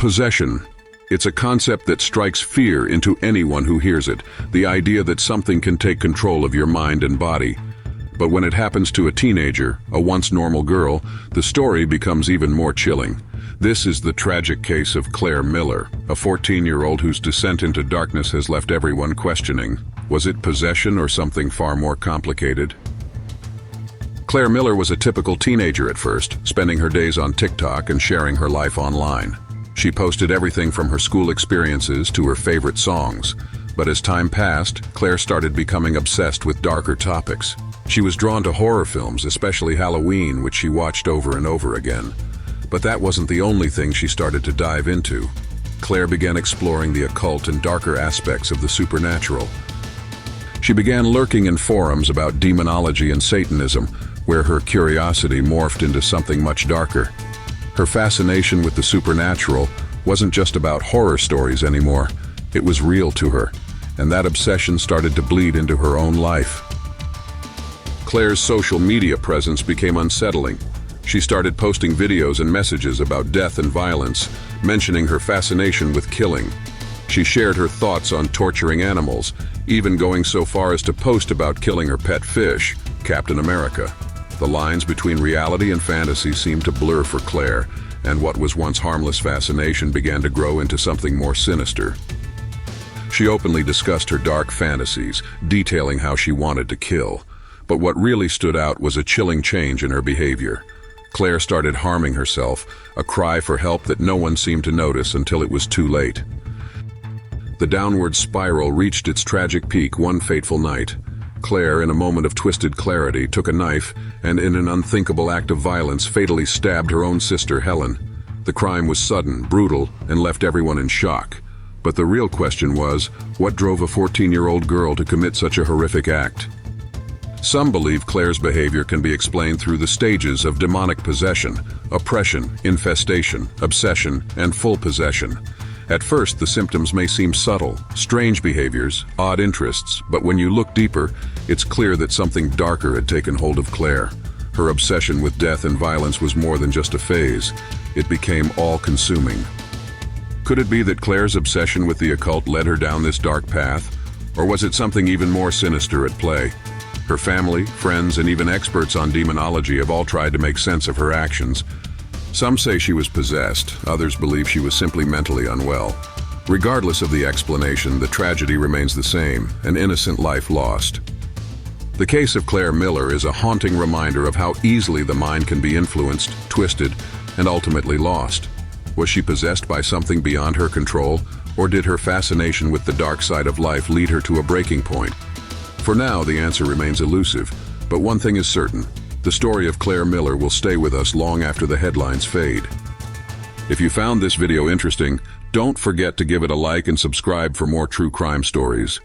Possession. It's a concept that strikes fear into anyone who hears it, the idea that something can take control of your mind and body. But when it happens to a teenager, a once normal girl, the story becomes even more chilling. This is the tragic case of Claire Miller, a 14-year-old whose descent into darkness has left everyone questioning. Was it possession or something far more complicated? Claire Miller was a typical teenager at first, spending her days on TikTok and sharing her life online. She posted everything from her school experiences to her favorite songs. But as time passed, Claire started becoming obsessed with darker topics. She was drawn to horror films, especially Halloween, which she watched over and over again. But that wasn't the only thing she started to dive into. Claire began exploring the occult and darker aspects of the supernatural. She began lurking in forums about demonology and Satanism, where her curiosity morphed into something much darker. Her fascination with the supernatural wasn't just about horror stories anymore. It was real to her, and that obsession started to bleed into her own life. Claire's social media presence became unsettling. She started posting videos and messages about death and violence, mentioning her fascination with killing. She shared her thoughts on torturing animals, even going so far as to post about killing her pet fish, Captain America. The lines between reality and fantasy seemed to blur for Claire, and what was once harmless fascination began to grow into something more sinister. She openly discussed her dark fantasies, detailing how she wanted to kill. But what really stood out was a chilling change in her behavior. Claire started harming herself, a cry for help that no one seemed to notice until it was too late. The downward spiral reached its tragic peak one fateful night. Claire, in a moment of twisted clarity, took a knife and, in an unthinkable act of violence, fatally stabbed her own sister, Helen. The crime was sudden, brutal, and left everyone in shock. But the real question was, what drove a 14-year-old girl to commit such a horrific act? Some believe Claire's behavior can be explained through the stages of demonic possession: oppression, infestation, obsession, and full possession. At first, the symptoms may seem subtle, strange behaviors, odd interests, but when you look deeper, it's clear that something darker had taken hold of Claire. Her obsession with death and violence was more than just a phase. It became all-consuming. Could it be that Claire's obsession with the occult led her down this dark path? Or was it something even more sinister at play? Her family, friends, and even experts on demonology have all tried to make sense of her actions. Some say she was possessed, others believe she was simply mentally unwell. Regardless of the explanation, the tragedy remains the same: an innocent life lost. The case of Claire Miller is a haunting reminder of how easily the mind can be influenced, twisted, and ultimately lost. Was she possessed by something beyond her control, or did her fascination with the dark side of life lead her to a breaking point? For now, the answer remains elusive, but one thing is certain: the story of Claire Miller will stay with us long after the headlines fade. If you found this video interesting, don't forget to give it a like and subscribe for more true crime stories.